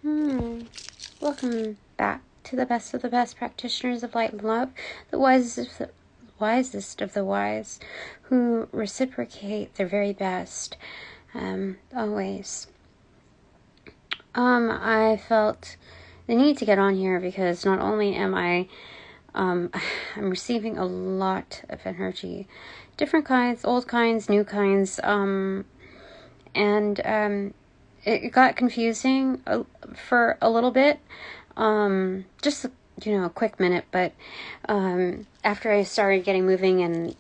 Welcome back to the best of the best practitioners of light and love, the wisest of the wise, who reciprocate their very best, always. I felt the need to get on here because not only am I'm receiving a lot of energy, different kinds, old kinds, new kinds, it got confusing for a little bit, just a quick minute, but after I started getting moving and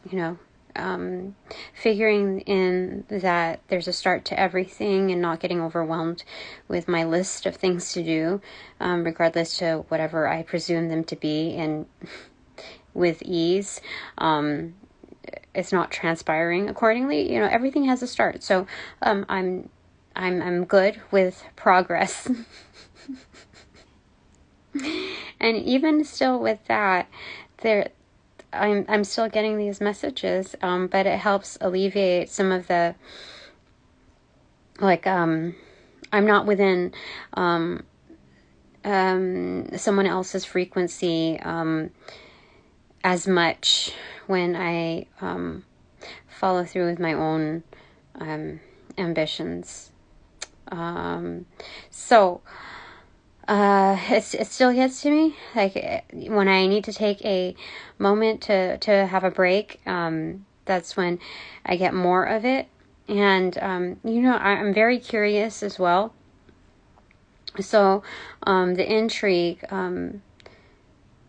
figuring in that there's a start to everything and not getting overwhelmed with my list of things to do, regardless to whatever I presume them to be, and with ease, it's not transpiring accordingly. Everything has a start, so I'm good with progress. And even still with that, I'm still getting these messages, but it helps alleviate some of the, I'm not within someone else's frequency as much when I follow through with my own ambitions. It still gets to me, like when I need to take a moment to have a break, that's when I get more of it. And, I'm very curious as well. So, the intrigue,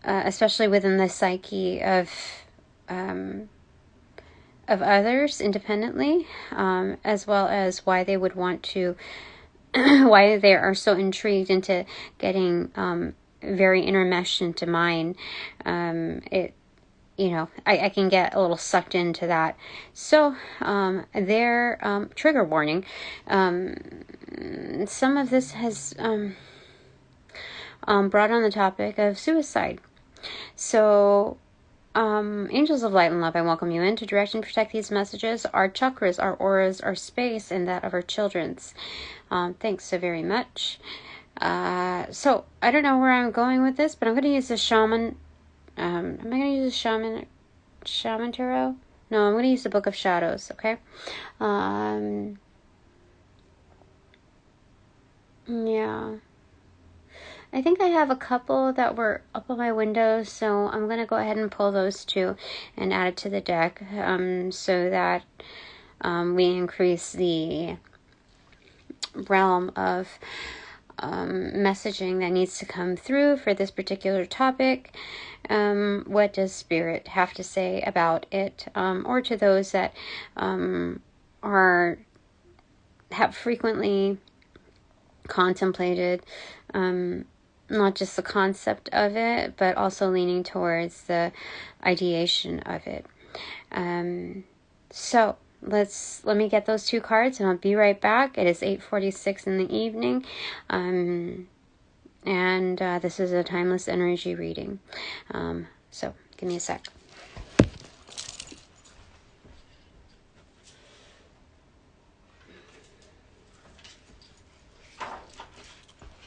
especially within the psyche of others independently, as well as why they would want to, why they are so intrigued into getting very intermeshed into mine. I can get a little sucked into that. So their trigger warning. Some of this has brought on the topic of suicide. So angels of light and love, I welcome you in to direct and protect these messages, our chakras, our auras, our space, and that of our children's. Thanks so very much. So I don't know where I'm going with this, but I'm going to use the shaman. Am I going to use the shaman tarot? No, I'm going to use the Book of Shadows. Okay. Yeah. I think I have a couple that were up on my window, so I'm going to go ahead and pull those two and add it to the deck, so that we increase the realm of messaging that needs to come through for this particular topic. What does Spirit have to say about it, or to those that have frequently contemplated not just the concept of it, but also leaning towards the ideation of it. So let me get those two cards and I'll be right back. It is 8:46 in the evening. And this is a timeless energy reading. So give me a sec.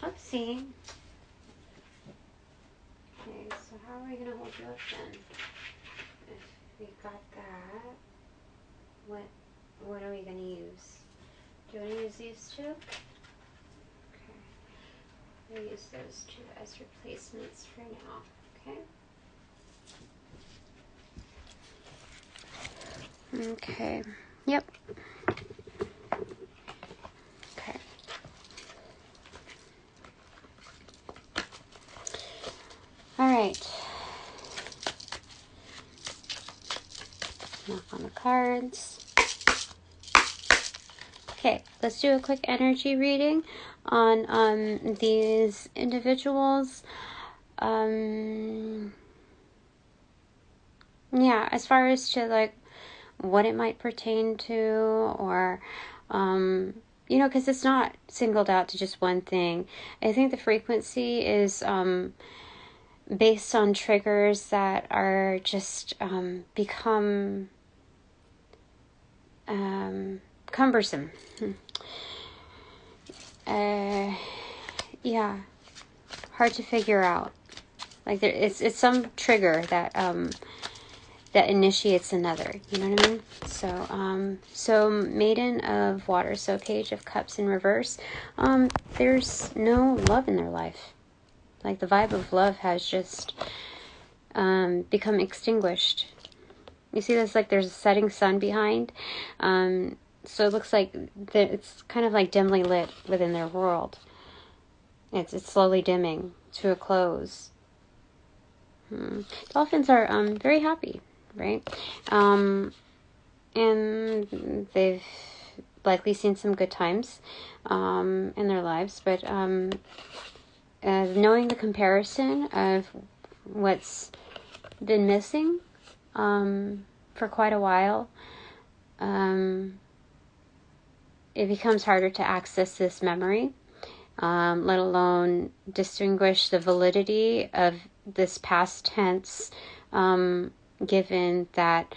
Oopsie. Okay, so how are we going to hold you up then? If we got that, what are we going to use? Do you want to use these two? Okay. We'll use those two as replacements for now, okay? Okay. Yep. Okay. All right. Knock on the cards. Okay, let's do a quick energy reading on these individuals. Yeah, as far as to what it might pertain to, or because it's not singled out to just one thing. I think the frequency is based on triggers that are just become cumbersome. yeah, hard to figure out. Like it's some trigger that that initiates another. You know what I mean? So Maiden of Water, so Page of Cups in reverse. There's no love in their life. Like the vibe of love has just become extinguished. You see this, like there's a setting sun behind. So it looks like it's kind of like dimly lit within their world. It's slowly dimming to a close. Dolphins are very happy, right? And they've likely seen some good times in their lives, but knowing the comparison of what's been missing for quite a while, it becomes harder to access this memory, let alone distinguish the validity of this past tense, given that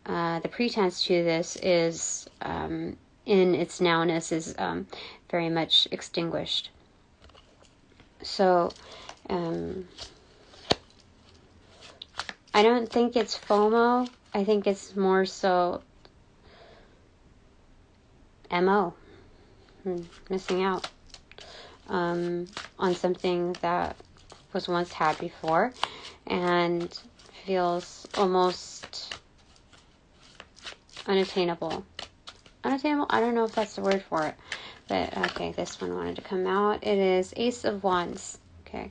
the pretense to this is, in its nowness, is very much extinguished. So, I don't think it's FOMO. I think it's more so MO, missing out on something that was once had before and feels almost unattainable. Unattainable? I don't know if that's the word for it. But, okay, this one wanted to come out. It is Ace of Wands. Okay.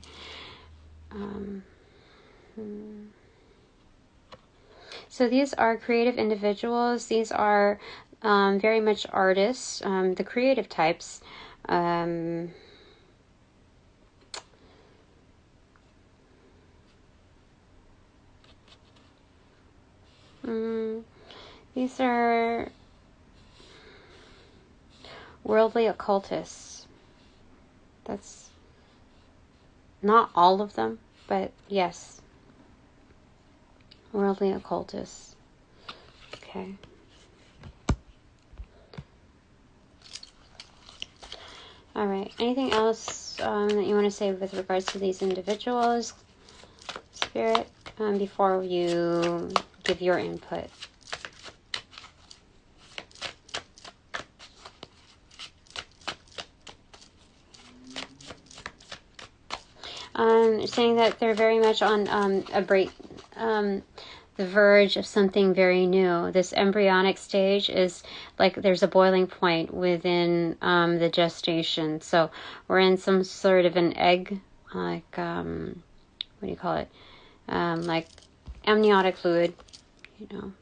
So these are creative individuals. These are very much artists, the creative types. These are worldly occultists. That's not all of them, but yes. Worldly occultists. Okay. Alright, anything else that you want to say with regards to these individuals, Spirit, before you give your input? Saying that they're very much on the verge of something very new. This embryonic stage is like there's a boiling point within the gestation. So we're in some sort of an egg, like, what do you call it? Like amniotic fluid, you know.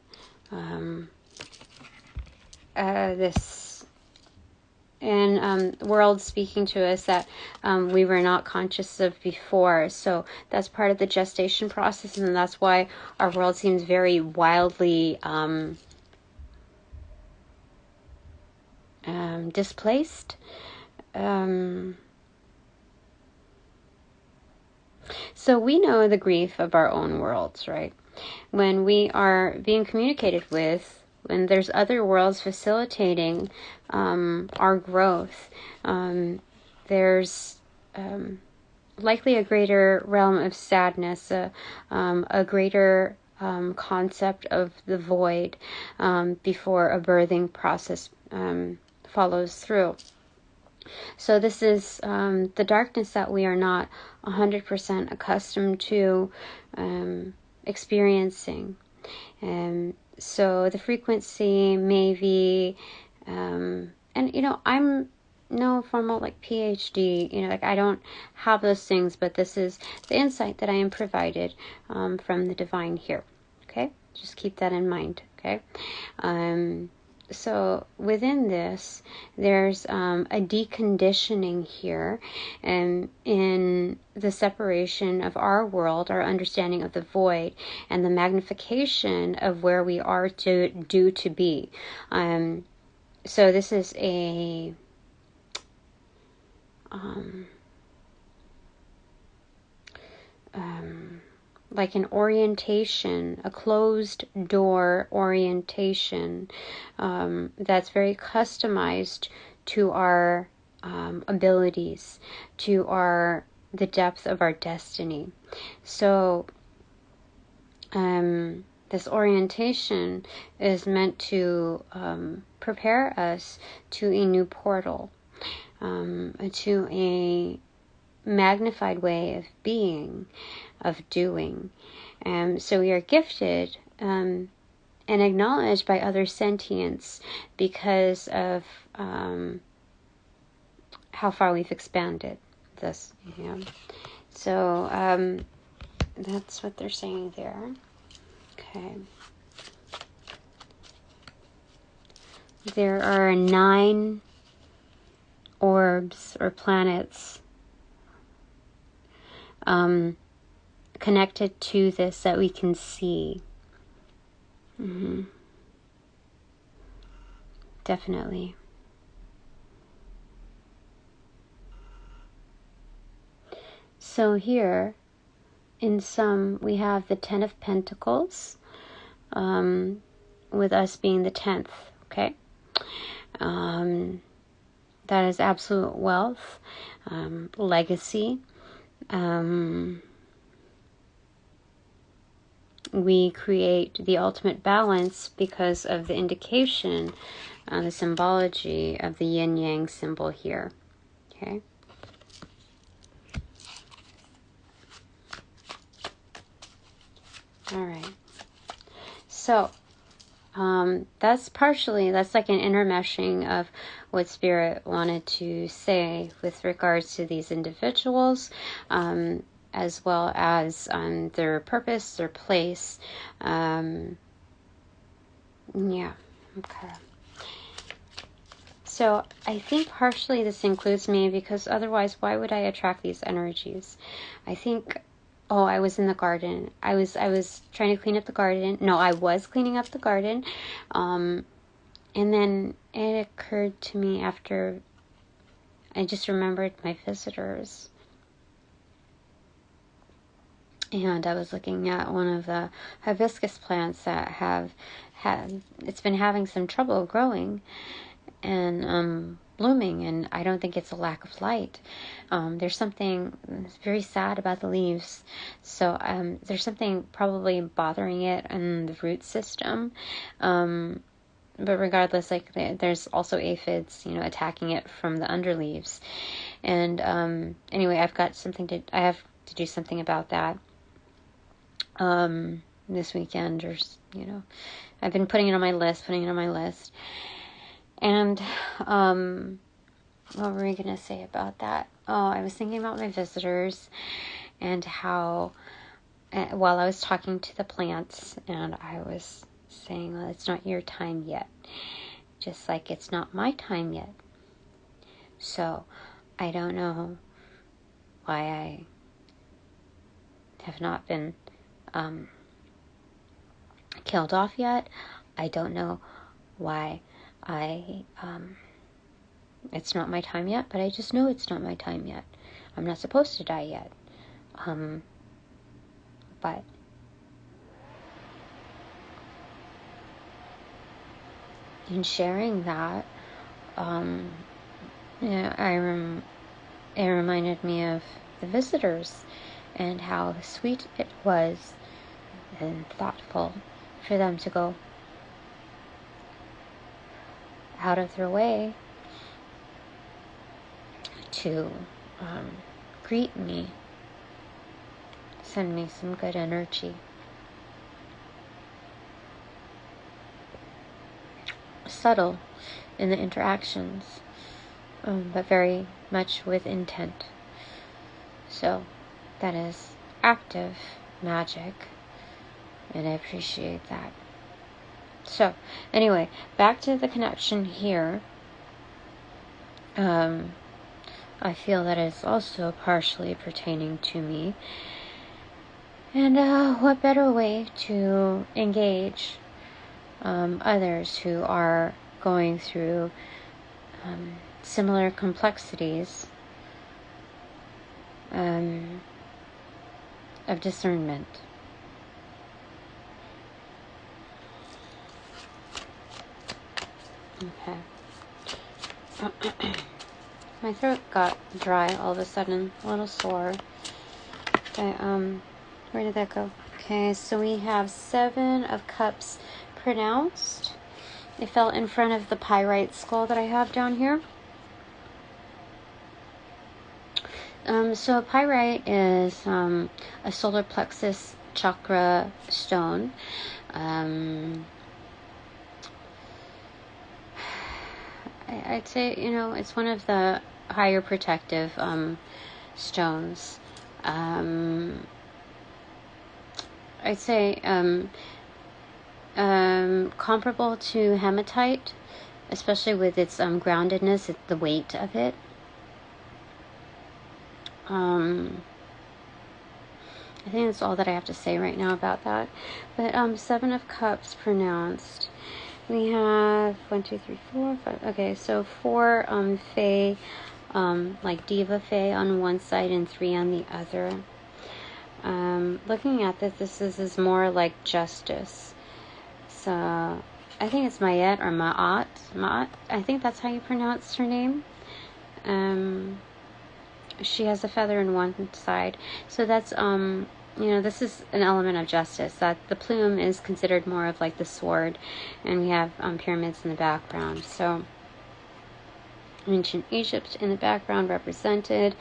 This and world speaking to us that we were not conscious of before. So that's part of the gestation process, and that's why our world seems very wildly displaced. So we know the grief of our own worlds, right? When we are being communicated with, when there's other worlds facilitating our growth, there's likely a greater realm of sadness, a greater concept of the void before a birthing process follows through. So this is the darkness that we are not 100% accustomed to experiencing. So the frequency may be, and you know, I'm no formal like PhD, you know, like I don't have those things, but this is the insight that I am provided from the divine here. Okay, just keep that in mind. Okay. So within this, there's a deconditioning here, and in the separation of our world, our understanding of the void, and the magnification of where we are due to be. So this is a like an orientation, a closed door orientation that's very customized to our abilities, to the depth of our destiny. So this orientation is meant to prepare us to a new portal, to a magnified way of being, of doing. So we are gifted and acknowledged by other sentients because of how far we've expanded this. Yeah. So that's what they're saying there. Okay. There are 9 orbs or planets connected to this that we can see. Definitely. So here, in some, we have the 10 of Pentacles, with us being the 10th, okay? That is absolute wealth, legacy. We create the ultimate balance because of the indication, the symbology of the yin-yang symbol here, okay? All right. So that's like an intermeshing of what Spirit wanted to say with regards to these individuals, as well as their purpose, their place. Yeah, okay. So I think partially this includes me, because otherwise why would I attract these energies? I think... Oh, I was in the garden. I was trying to clean up the garden. No, I was cleaning up the garden. And then it occurred to me after I just remembered my visitors. And I was looking at one of the hibiscus plants that it's been having some trouble growing and blooming, and I don't think it's a lack of light. There's something very sad about the leaves, so there's something probably bothering it in the root system. But regardless, like there's also aphids, attacking it from the underleaves. And anyway, I have to do something about that this weekend, or I've been putting it on my list. And what were we going to say about that? Oh, I was thinking about my visitors and how, while I was talking to the plants, and I was saying, well, it's not your time yet. Just like it's not my time yet. So, I don't know why I have not been killed off yet. I don't know why it's not my time yet, but I just know it's not my time yet. I'm not supposed to die yet. But in sharing that, it reminded me of the visitors and how sweet it was and thoughtful for them to go out of their way to greet me, send me some good energy. Subtle in the interactions, but very much with intent. So that is active magic, and I appreciate that. So anyway, back to the connection here. I feel that it's also partially pertaining to me. And what better way to engage others who are going through similar complexities of discernment. Okay. My throat got dry all of a sudden, a little sore. But, where did that go? Okay, so we have 7 of Cups pronounced. It fell in front of the pyrite skull that I have down here. So pyrite is a solar plexus chakra stone. I'd say, you know, it's one of the higher protective stones. I'd say comparable to hematite, especially with its groundedness, the weight of it. I think that's all that I have to say right now about that. But 7 of Cups pronounced. We have 1, 2, 3, 4, 5. Okay, so 4 Fae, like Diva Fae on one side and 3 on the other. Looking at this is more like justice. So I think it's Mayet or Ma'at. Ma'at. I think that's how you pronounce her name. She has a feather in one side. So that's, you know, this is an element of justice. That the plume is considered more of like the sword. And we have pyramids in the background. So ancient Egypt in the background represented.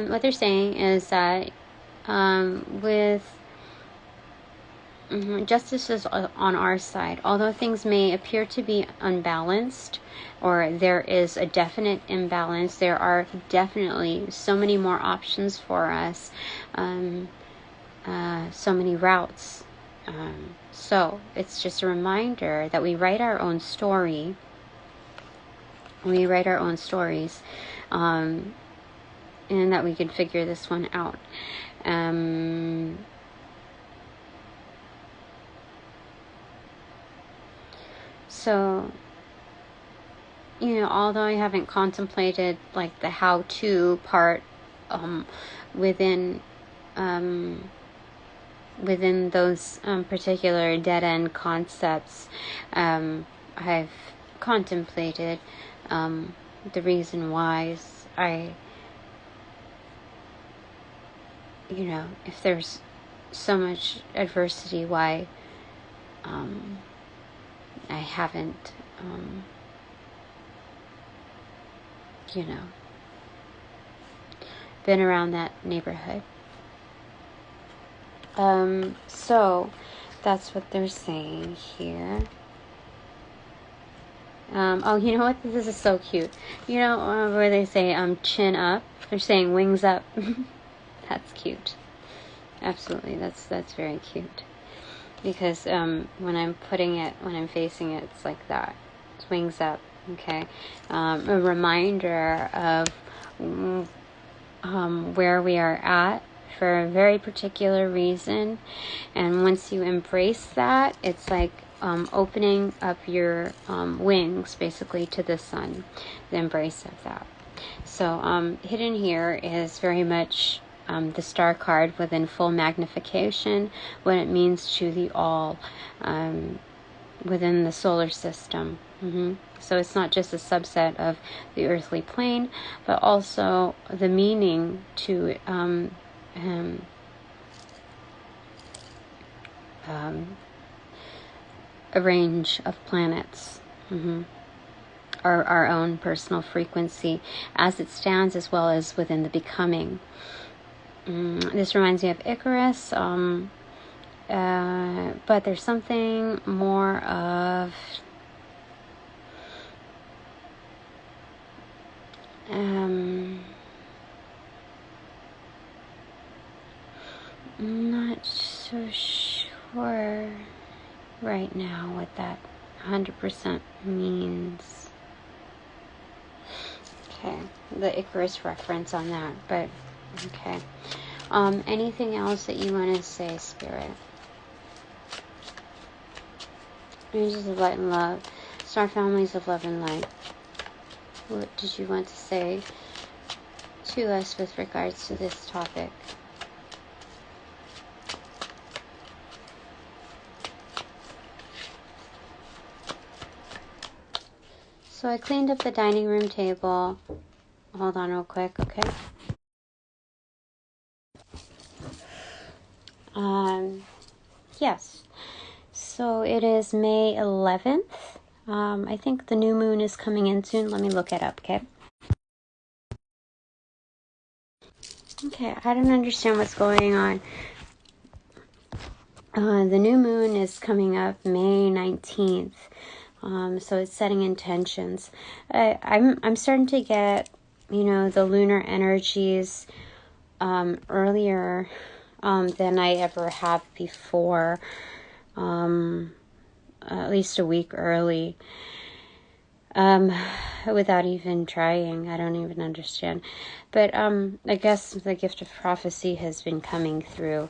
What they're saying is that with justice is on our side. Although things may appear to be unbalanced, or there is a definite imbalance, there are definitely so many more options for us, so many routes. So it's just a reminder that we write our own story. We write our own stories, and that we can figure this one out. So, you know, although I haven't contemplated like the how-to part within those particular dead-end concepts, I've contemplated the reason why you know, if there's so much adversity, why I haven't, you know, been around that neighborhood. So that's what they're saying here. Oh, you know what? This is so cute. You know, where they say chin up, they're saying wings up. That's cute. Absolutely, that's very cute. Because when I'm facing it, it's like that. It's wings up. Okay, a reminder of where we are at for a very particular reason, and once you embrace that, it's like opening up your wings, basically, to the sun. The embrace of that. So hidden here is very much the star card within full magnification, what it means to the all within the solar system. So it's not just a subset of the earthly plane, but also the meaning to a range of planets. Our own personal frequency as it stands, as well as within the becoming. This reminds me of Icarus, but there's something more of I'm not so sure right now what that 100% means. Okay, the Icarus reference on that, but okay. Anything else that you want to say, Spirit? Angels of light and love, star families of love and light. What did you want to say to us with regards to this topic? So I cleaned up the dining room table. Hold on real quick, okay? Yes. So it is May 11th. I think the new moon is coming in soon. Let me look it up, okay? Okay, I don't understand what's going on. The new moon is coming up May 19th. So it's setting intentions. I'm starting to get, the lunar energies earlier than I ever have before. At least a week early. Without even trying. I don't even understand. But I guess the gift of prophecy has been coming through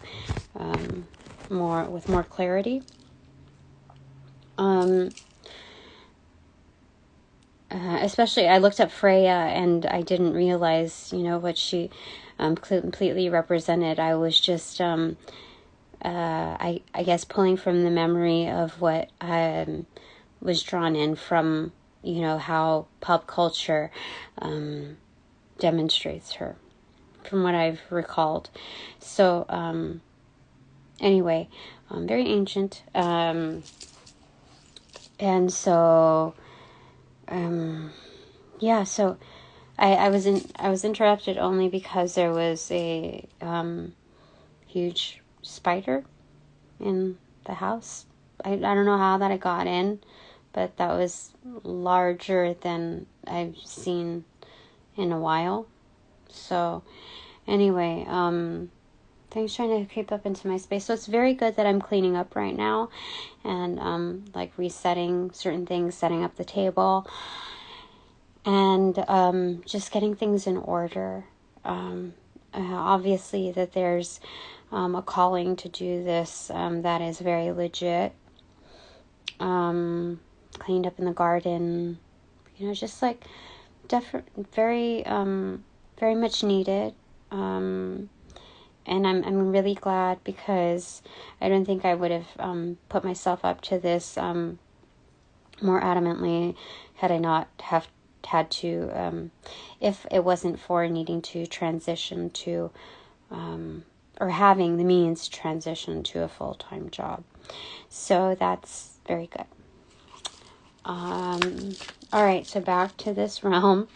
with more clarity. Especially, I looked up Freya, and I didn't realize, what she completely represented. I was just, I guess, pulling from the memory of what was drawn in from, how pop culture demonstrates her, from what I've recalled. So, anyway, very ancient. And so... so I was interrupted only because there was a huge spider in the house. I don't know how that it got in, but that was larger than I've seen in a while. So anyway, things trying to creep up into my space. So it's very good that I'm cleaning up right now and like resetting certain things, setting up the table, and just getting things in order. Obviously that there's a calling to do this that is very legit. Cleaned up in the garden, just like very very much needed. And I'm really glad, because I don't think I would have put myself up to this more adamantly had I not had to, if it wasn't for needing to transition to, or having the means to transition to a full-time job. So that's very good. All right, so back to this realm.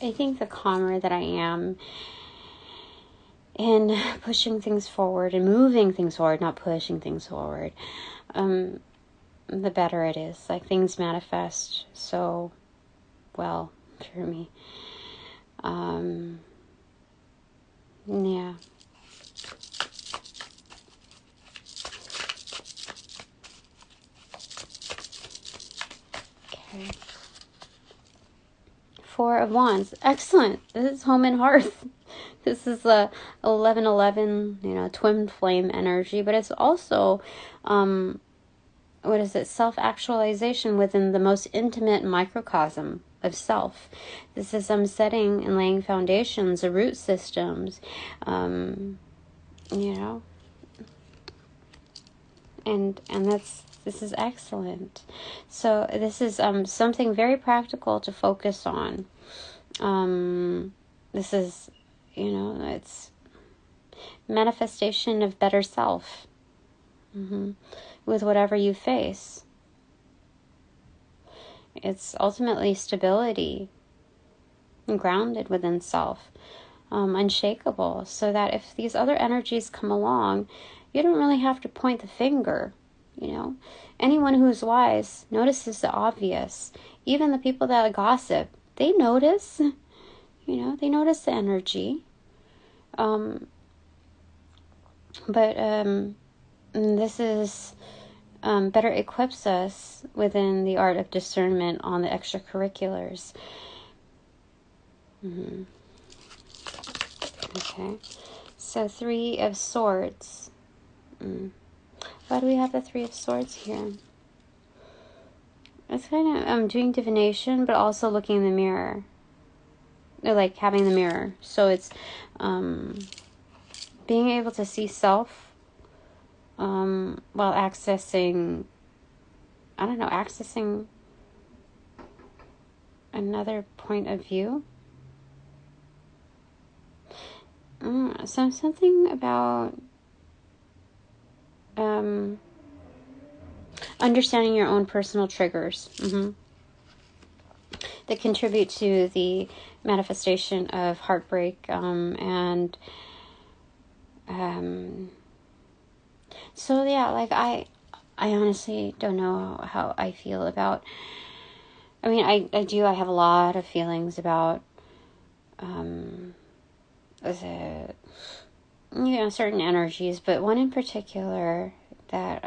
I think the calmer that I am in pushing things forward and moving things forward, not pushing things forward, the better it is. Like, things manifest so well for me. Yeah. Okay. Four of Wands. Excellent. This is home and hearth. This is a 11-11, twin flame energy, but it's also, self-actualization within the most intimate microcosm of self. This is setting and laying foundations, the root systems, and this is excellent. So this is something very practical to focus on. This is, it's manifestation of better self with whatever you face. It's ultimately stability, grounded within self, unshakable, so that if these other energies come along, you don't really have to point the finger. Anyone who's wise notices the obvious. Even the people that gossip, they notice. They notice the energy. But this is better equips us within the art of discernment on the extracurriculars. Okay, so Three of Swords. Why do we have the Three of Swords here? It's kind of doing divination, but also looking in the mirror. like having the mirror. So it's being able to see self while accessing another point of view. So something about understanding your own personal triggers that contribute to the manifestation of heartbreak, and so yeah, like I honestly don't know how I feel about. I mean, I have a lot of feelings about certain energies, but one in particular that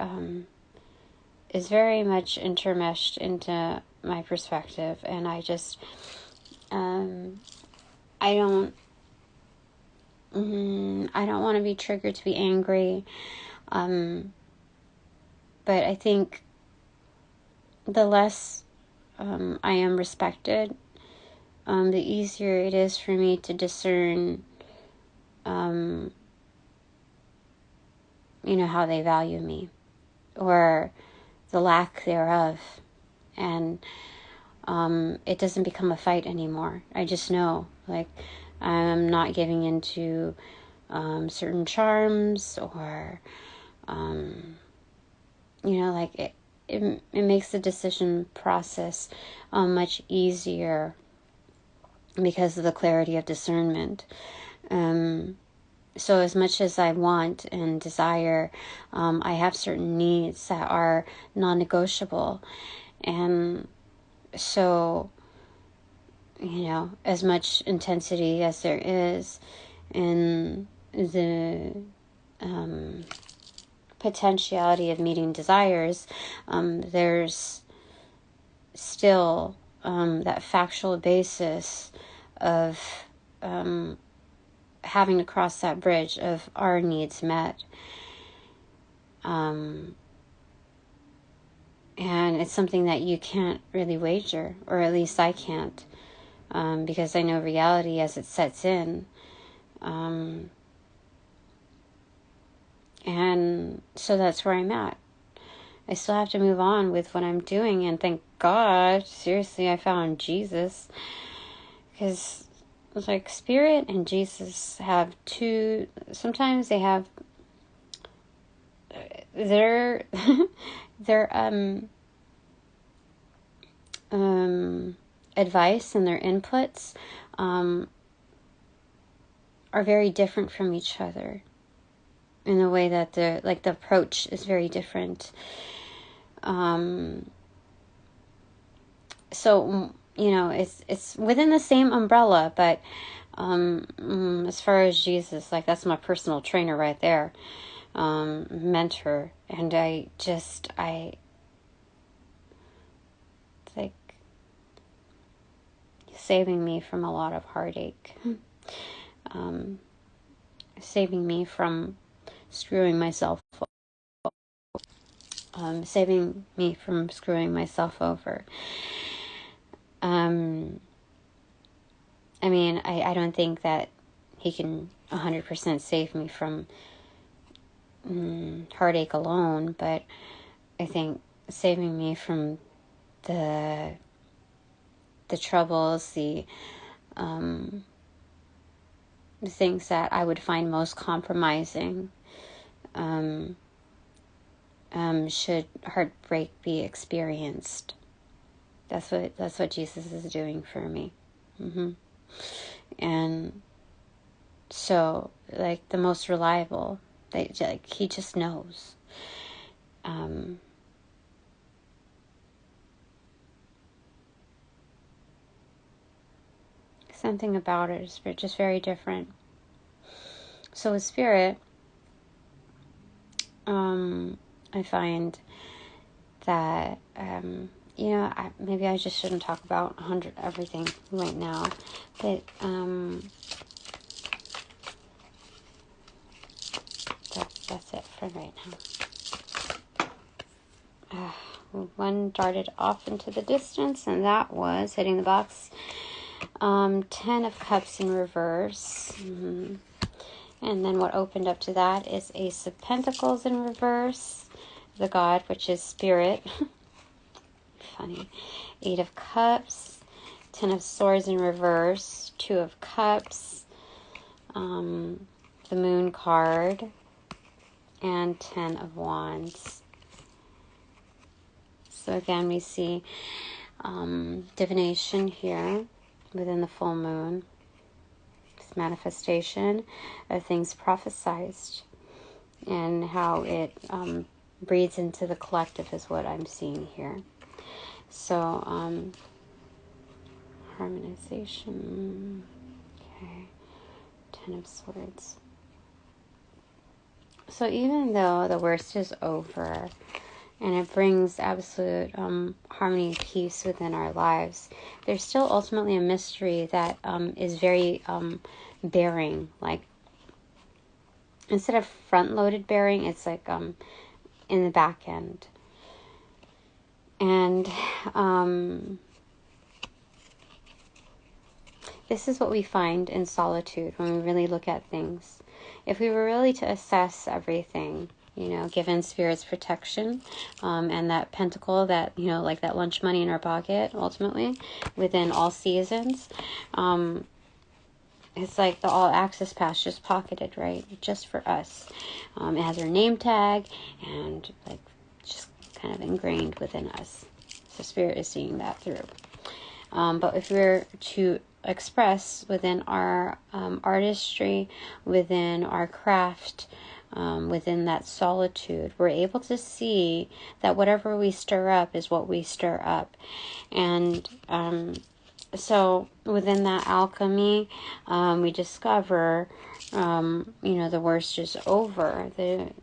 is very much intermeshed into my perspective, and I just I don't want to be triggered to be angry, but I think the less I am respected, the easier it is for me to discern how they value me, or the lack thereof, and it doesn't become a fight anymore. I just know, like, I'm not giving into certain charms, or like it makes the decision process much easier because of the clarity of discernment. So as much as I want and desire, I have certain needs that are non-negotiable. And so, as much intensity as there is in the potentiality of meeting desires, there's still that factual basis of having to cross that bridge of our needs met. And it's something that you can't really wager, or at least I can't, because I know reality as it sets in. And so that's where I'm at. I still have to move on with what I'm doing, and thank God, seriously, I found Jesus, because it's like Spirit and Jesus have sometimes they have their advice and their inputs are very different from each other, in the way that the approach is very different. So it's within the same umbrella, but as far as Jesus, like, that's my personal trainer right there, mentor, and I like saving me from a lot of heartache, saving me from screwing myself saving me from screwing myself over. I mean, I don't think that he can 100% save me from heartache alone, but I think saving me from the troubles, the things that I would find most compromising, should heartbreak be experienced. That's what Jesus is doing for me. And so, like, the most reliable, he just knows. Something about it is just very different. So with Spirit, I find that maybe I just shouldn't talk about everything right now, but that's it for right now. One darted off into the distance, and that was hitting the box Ten of Cups in reverse. And then what opened up to that is Ace of Pentacles in reverse. The God, which is Spirit. Funny. 8 of Cups. 10 of Swords in reverse. 2 of Cups. The Moon card. And 10 of Wands. So again, we see divination here within the full moon. This manifestation of things prophesied and how it breeds into the collective is what I'm seeing here. So, harmonization. Okay. 10 of Swords. So even though the worst is over, and it brings absolute harmony and peace within our lives, there's still ultimately a mystery that is very bearing. Like, instead of front-loaded bearing, it's like in the back end. And this is what we find in solitude when we really look at things. If we were really to assess everything, you know, given Spirit's protection, and that pentacle that, you know, like that lunch money in our pocket, ultimately, within all seasons, it's like the all access pass just pocketed, right? Just for us. It has our name tag and like just kind of ingrained within us. So Spirit is seeing that through. But if we were to express within our artistry, within our craft, within that solitude, we're able to see that whatever we stir up is what we stir up. And so within that alchemy, we discover, you know, the worst is over. The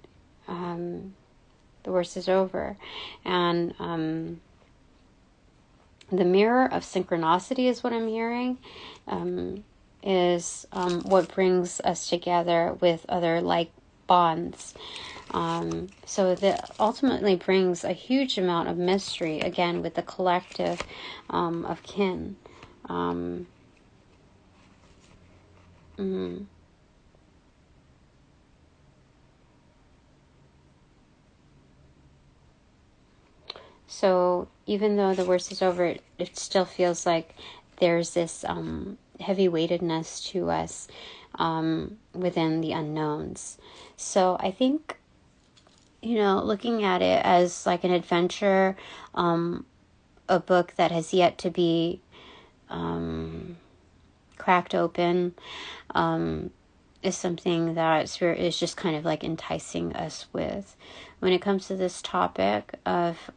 worst is over. And the mirror of synchronicity is what I'm hearing, is what brings us together with other like bonds. So that ultimately brings a huge amount of mystery, again, with the collective of kin. So even though the worst is over, it still feels like there's this heavy weightedness to us within the unknowns. So I think, you know, looking at it as like an adventure, a book that has yet to be cracked open, is something that Spirit is just kind of like enticing us with. When it comes to this topic of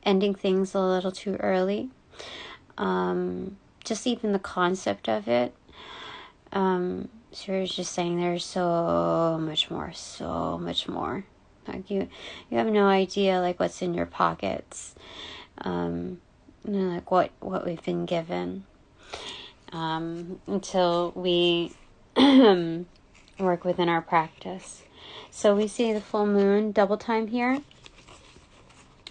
ending things a little too early, just even the concept of it, Spirit is just saying there's so much more. Like you have no idea like what's in your pockets, you know, like what we've been given, until we work within our practice. So we see the full moon double time here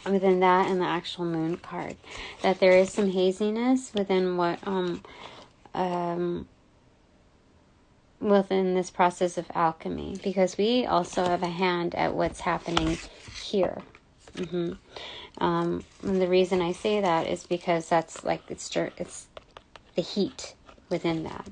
within that and the actual moon card, that there is some haziness within what within this process of alchemy, because we also have a hand at what's happening here. And the reason I say that is because that's like it's the heat within that.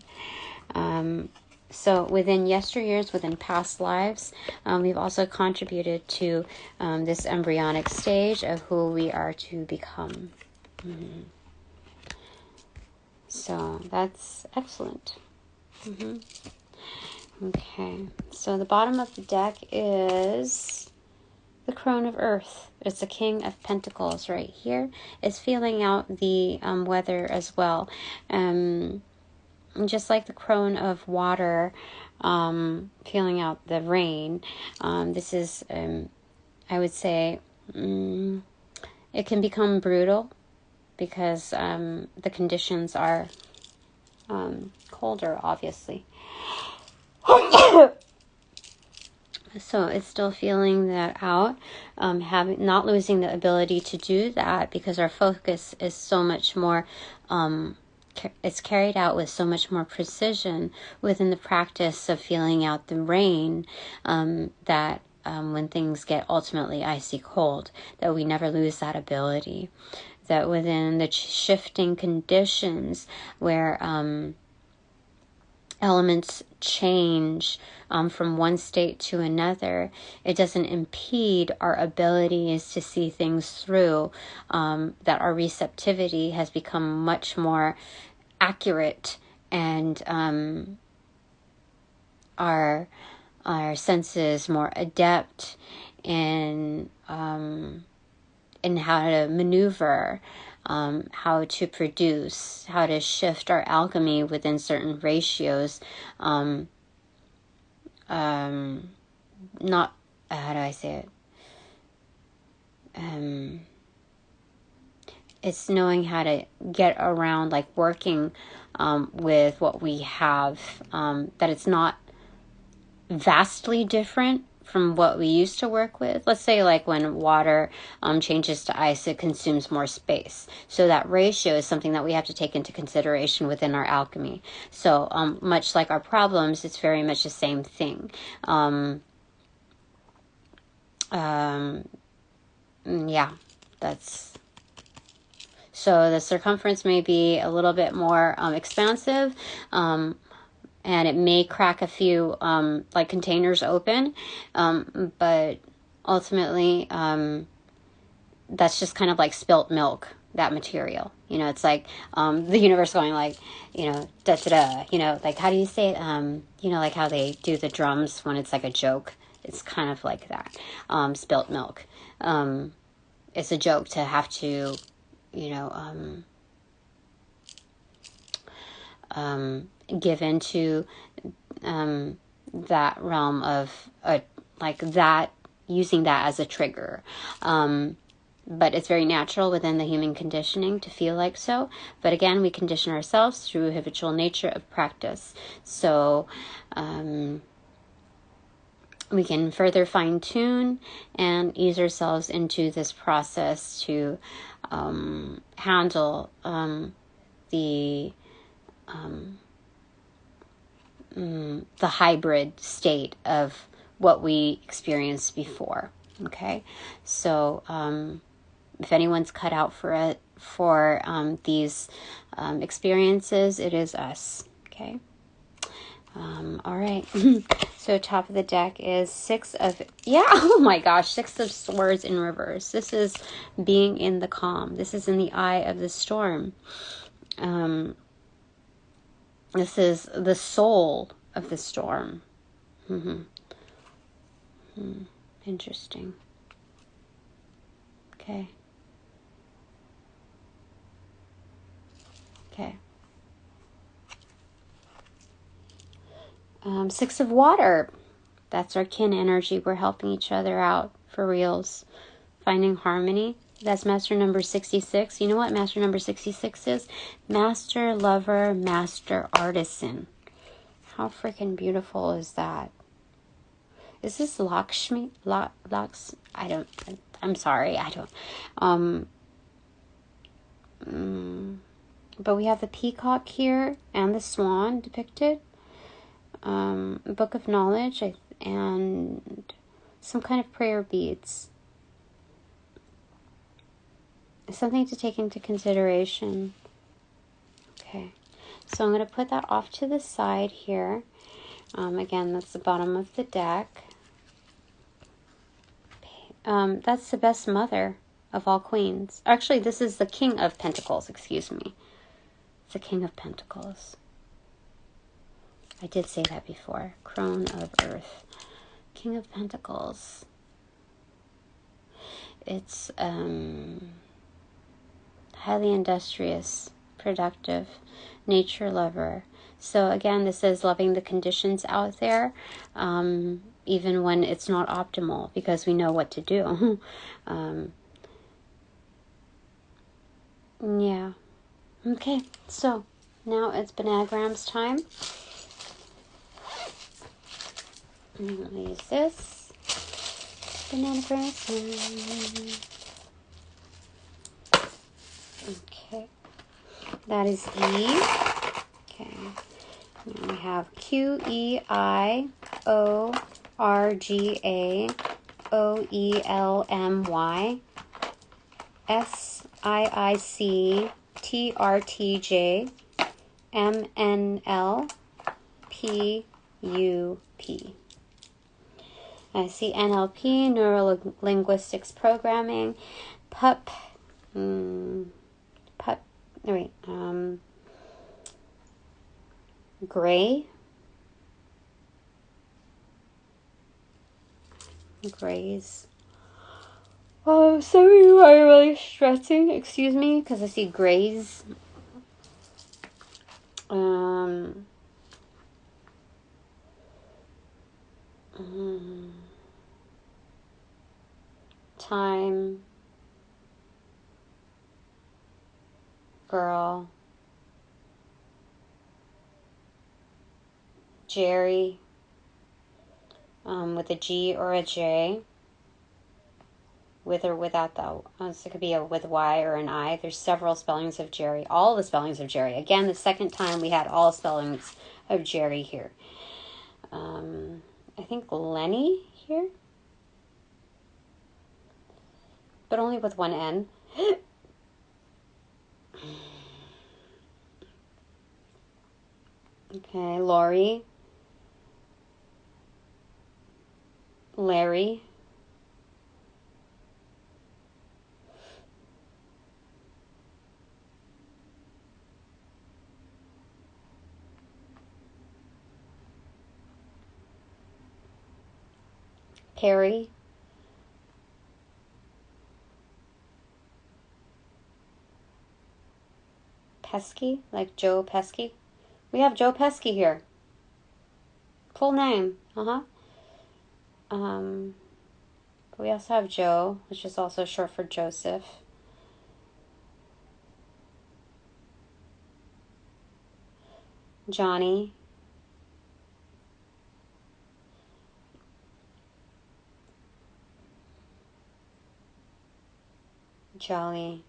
So within yesteryears, within past lives, we've also contributed to this embryonic stage of who we are to become. So that's excellent. Okay, so the bottom of the deck is the Crone of Earth. It's the King of Pentacles right here. It's feeling out the weather as well. Just like the Crone of Water, feeling out the rain. This is, I would say, it can become brutal because the conditions are colder, obviously. So it's still feeling that out, not losing the ability to do that, because our focus is so much more, it's carried out with so much more precision within the practice of feeling out the rain, that when things get ultimately icy cold, that we never lose that ability. That within the shifting conditions where elements change from one state to another, it doesn't impede our abilities to see things through, that our receptivity has become much more accurate, and our senses more adept in how to maneuver, how to produce, how to shift our alchemy within certain ratios. Not, how do I say it? It's knowing how to get around, like working with what we have, that it's not vastly different from what we used to work with. Let's say like when water changes to ice, it consumes more space. So that ratio is something that we have to take into consideration within our alchemy. So much like our problems, it's very much the same thing. Yeah, that's... So the circumference may be a little bit more expansive, and it may crack a few like containers open, but ultimately that's just kind of like spilt milk, that material. You know, it's like the universe going like, you know, da da da. You know, like how do you say it? You know, like how they do the drums when it's like a joke. It's kind of like that. Spilt milk. It's a joke to have to, you know, give into that realm of like that, using that as a trigger. But it's very natural within the human conditioning to feel like so. But again, we condition ourselves through habitual nature of practice. So we can further fine-tune and ease ourselves into this process to handle the hybrid state of what we experienced before. Okay, so if anyone's cut out for it, for these experiences, it is us. Okay. All right. So top of the deck is oh my gosh, 6 of Swords in reverse. This is being in the calm. This is in the eye of the storm. This is the soul of the storm. Interesting. Okay. Okay. 6 of Water. That's our kin energy. We're helping each other out for reals. Finding harmony. That's master number 66. You know what master number 66 is? Master lover, master artisan. How freaking beautiful is that? Is this Lakshmi? I'm sorry, I don't. But we have the peacock here and the swan depicted. Book of knowledge and some kind of prayer beads. Something to take into consideration. Okay, so I'm going to put that off to the side here. Again, that's the bottom of the deck. That's the best mother of all queens. Actually, this is the King of Pentacles, excuse me. It's the King of Pentacles. I did say that before. Crone of Earth. King of Pentacles. It's highly industrious, productive, nature lover. So again, this is loving the conditions out there, even when it's not optimal, because we know what to do. Yeah. Okay, so now it's Bananagrams time. I'm going to use this. Bananagrams. Okay. That is E. Okay. Now we have QEIORGAOELMY SIICTRTJ MNLPUP. I see NLP, Neuro-Linguistics Programming, PUP, Gray, Grays. Oh, some of you are really stressing, excuse me, because I see grays. Time, girl, Jerry, with a G or a J, with or without the, so it could be a with Y or an I. There's several spellings of Jerry, all the spellings of Jerry. Again, the second time we had all spellings of Jerry here. I think Lenny here, but only with one N. Okay, Lori, Larry, Carrie, Pesky, like Joe Pesky. We have Joe Pesky here. Full name. We also have Joe, which is also short for Joseph. Johnny. Jolly.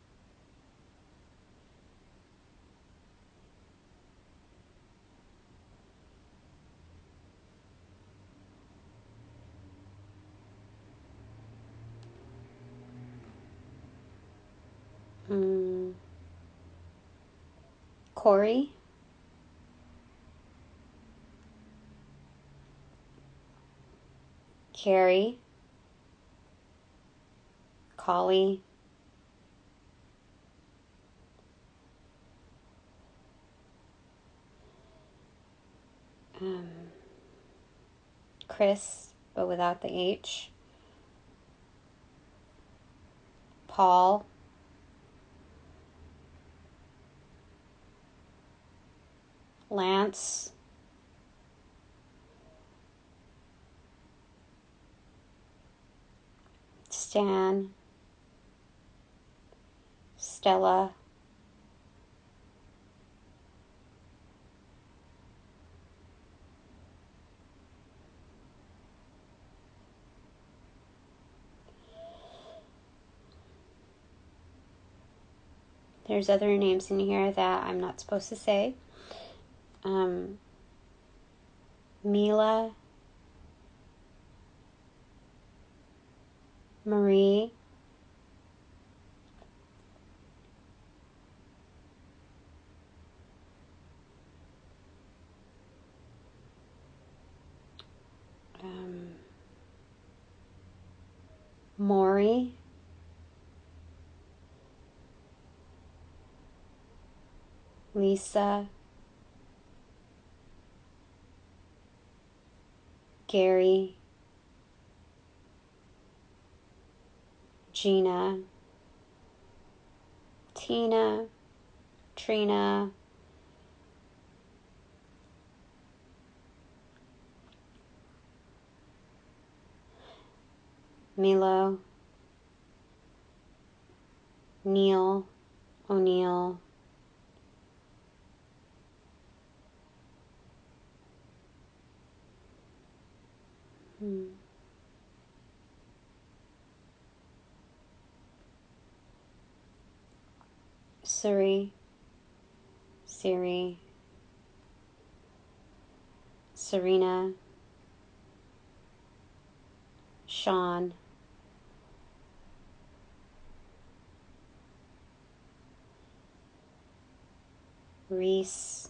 Corey. Carrie. Collie. Chris, but without the H. Paul. Lance. Stan. Stella. There's other names in here that I'm not supposed to say. Mila, Marie, Maury, Lisa, Gary, Gina, Tina, Trina, Milo, Neil, O'Neill, Suri, Siri, Serena, Sean, Reese,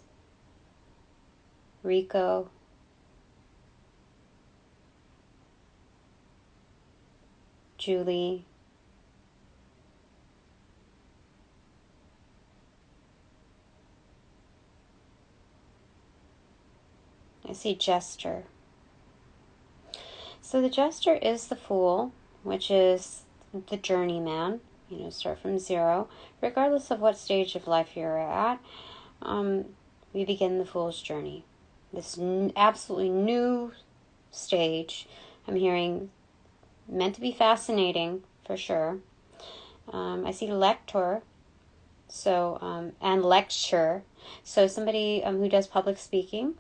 Rico, Julie, I see Jester. So the Jester is the Fool, which is the journeyman. You know, start from zero. Regardless of what stage of life you're at, we begin the Fool's journey. This absolutely new stage. I'm hearing meant to be fascinating, for sure. I see lector, so, and lecture. So somebody who does public speaking.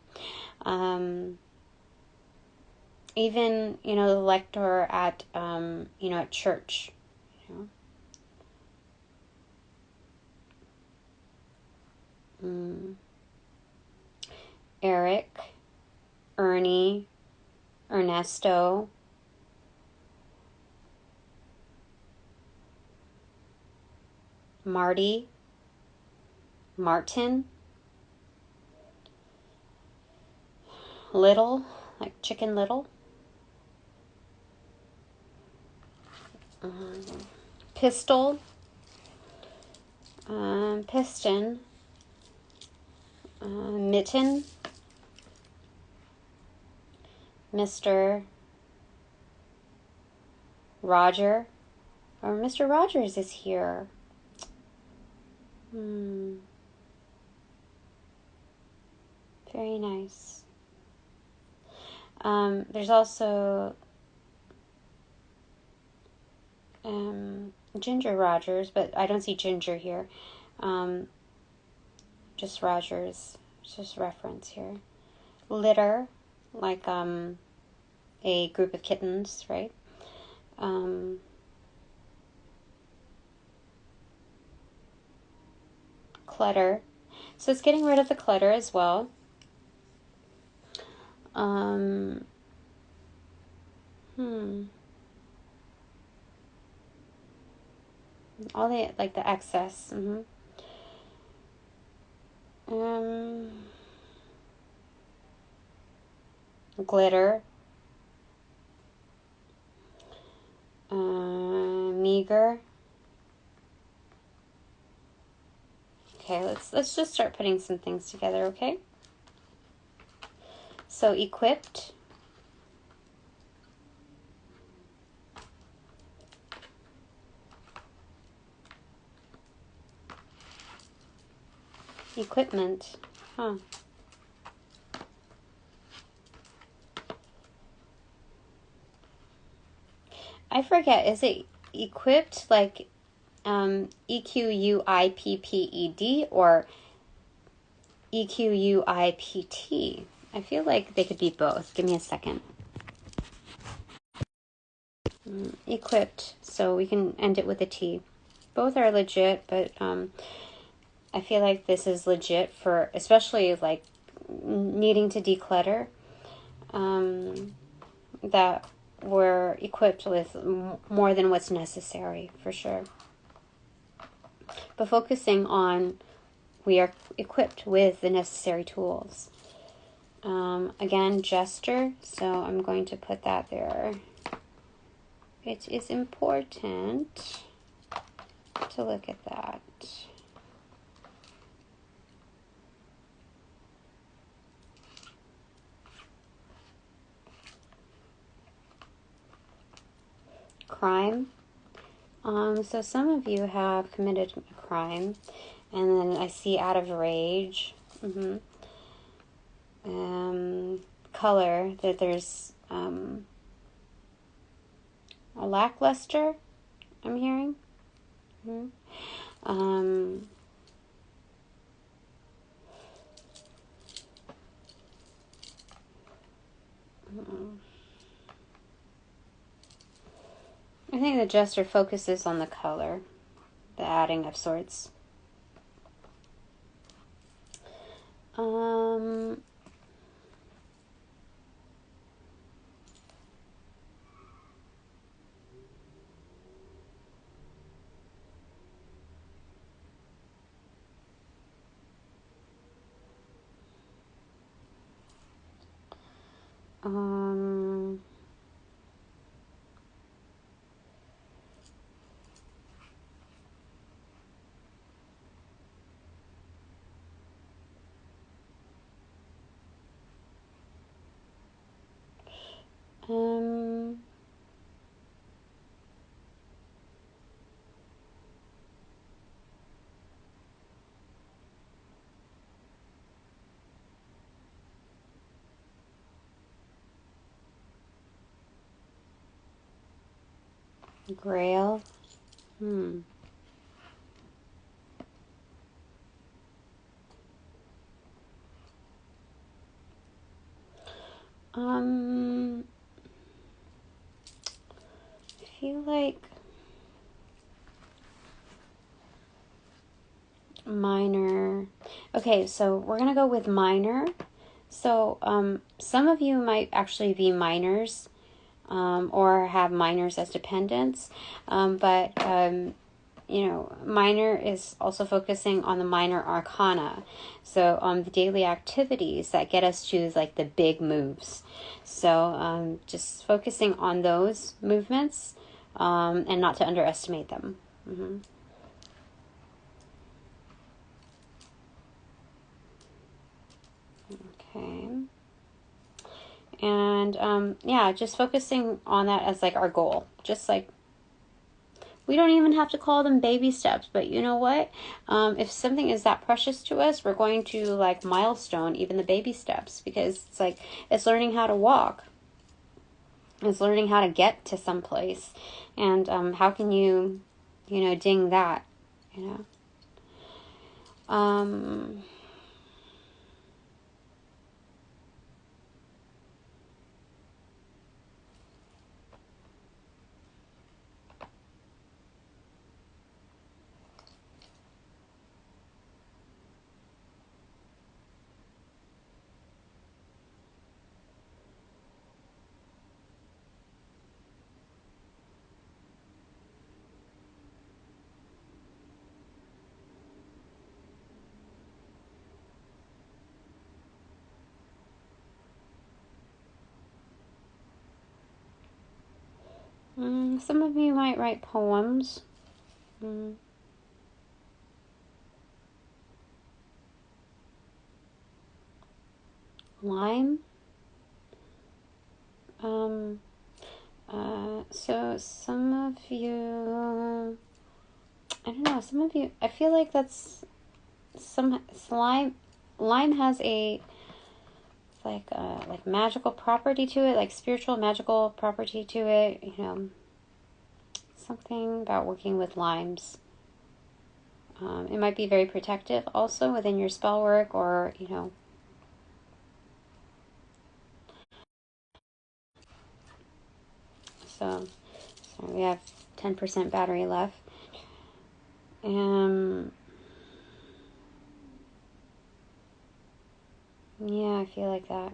Even, you know, the lector at, you know, at church, you know. Eric, Ernie, Ernesto, Marty, Martin, Little, like Chicken Little, Pistol, Piston, Mitten, Mr. Roger, or Mr. Rogers is here. Very nice. There's also Ginger Rogers, but I don't see Ginger here. Just Rogers, just reference here. Litter, like a group of kittens, right? Clutter. So it's getting rid of the clutter as well. All the, like the excess. Glitter. Meager. Okay, let's just start putting some things together, okay? So equipped. Equipment. Huh. I forget, is it equipped like EQUIPPED or EQUIPT? I feel like they could be both. Give me a second. Equipped, so we can end it with a T. Both are legit, but I feel like this is legit for, especially like needing to declutter, that we're equipped with more than what's necessary, for sure. But focusing on, we are equipped with the necessary tools. Again, Jester, so I'm going to put that there. It is important to look at that. Crime. So some of you have committed a crime, and then I see out of rage. Color, that there's a lackluster, I'm hearing. I think the Jester focuses on the color, the adding of sorts. Um, um, um, Grail. Hmm. I feel like minor. Okay, so we're gonna go with minor. So, some of you might actually be minors, or have minors as dependents, but minor is also focusing on the minor arcana. So the daily activities that get us to like the big moves. So just focusing on those movements, and not to underestimate them. Mm-hmm. Okay. And yeah, just focusing on that as like our goal. Just like, we don't even have to call them baby steps, but you know what? If something is that precious to us, we're going to like milestone even the baby steps, because it's like, it's learning how to walk. It's learning how to get to someplace. And how can you, ding that, you know? Some of you might write poems. Lime. So some of you, I don't know, some of you, I feel like that's some slime. Lime has a like magical property to it, like spiritual magical property to it. Something about working with limes. It might be very protective also within your spell work, or So we have 10% battery left. Yeah, I feel like that.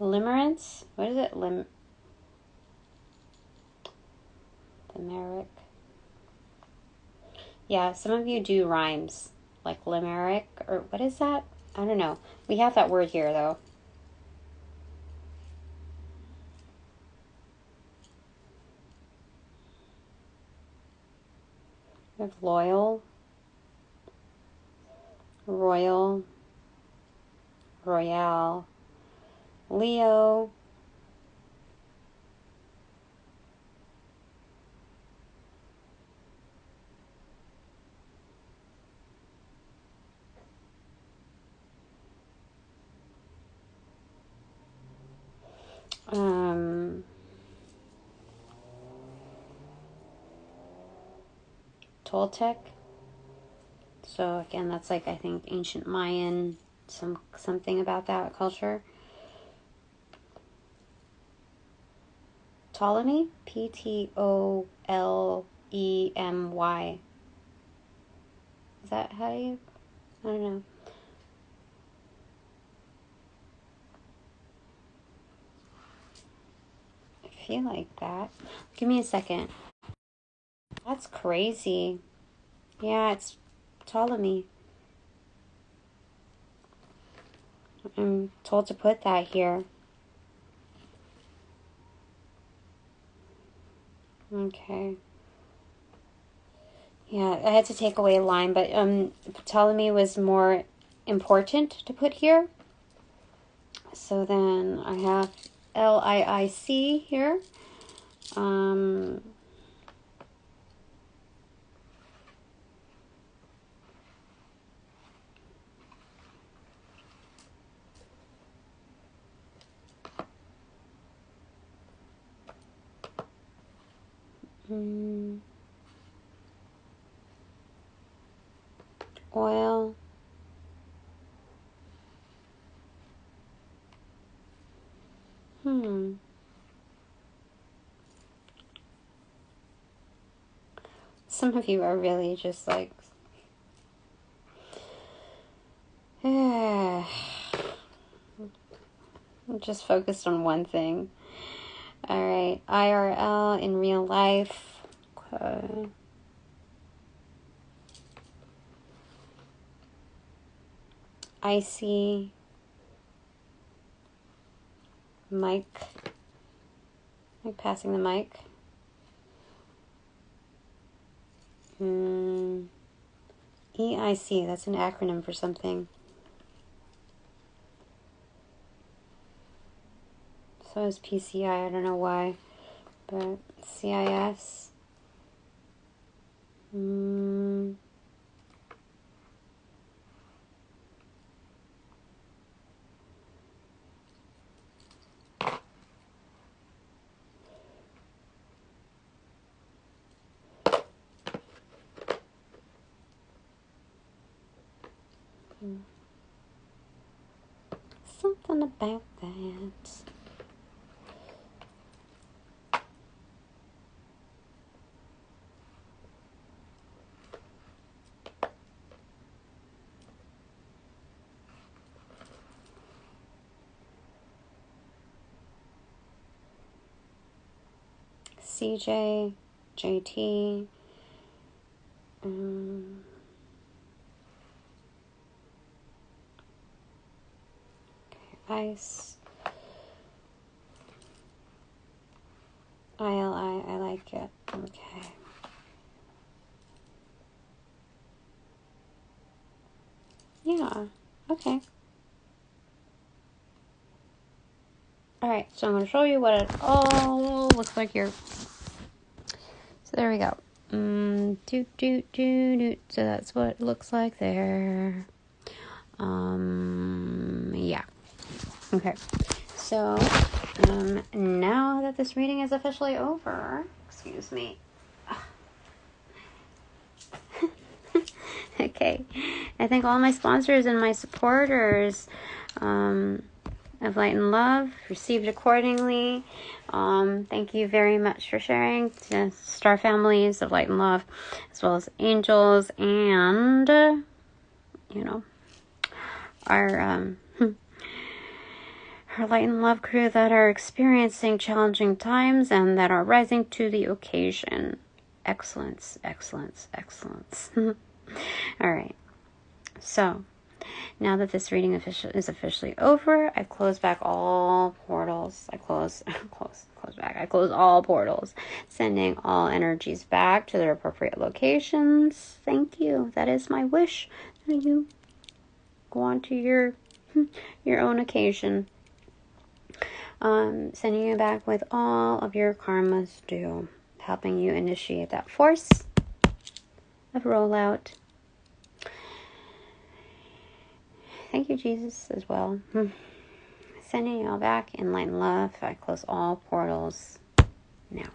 Limerence? What is it? Limerick. Yeah, some of you do rhymes, like limerick, or what is that? I don't know. We have that word here, though. We have loyal, royal, royale, Leo, Toltec. So again, that's like, I think, ancient Mayan, something about that culture. Ptolemy, Ptolemy. E-M-Y. Is that how you... I don't know. I feel like that. Give me a second. That's crazy. Yeah, it's Ptolemy. I'm told to put that here. Okay. Yeah, I had to take away a line, but Ptolemy was more important to put here. So then I have Liic here. Oil. Some of you are really just like... I'm just focused on one thing. Alright, IRL in real life. Okay. Icy. Mic. Like passing the mic. EIC, that's an acronym for something. So is PCI, I don't know why. But CIS. Something about that. CJ, JT, Ice, ILI, I like it. Okay. Yeah, okay. Alright, so I'm going to show you what it all looks like here. So there we go. So that's what it looks like there. Yeah. Okay. So, now that this reading is officially over, excuse me. Okay. I thank all my sponsors and my supporters of Light and Love, received accordingly. Thank you very much for sharing to star families of Light and Love, as well as angels and, our Light and Love crew that are experiencing challenging times and that are rising to the occasion. Excellence, excellence, excellence. All right. So, now that this reading is officially over, I close back all portals. I close all portals, sending all energies back to their appropriate locations. Thank you. That is my wish. That you go on to your own occasion. Sending you back with all of your karmas due, helping you initiate that force of rollout. Thank you, Jesus, as well. Sending you all back in light and love. I close all portals now.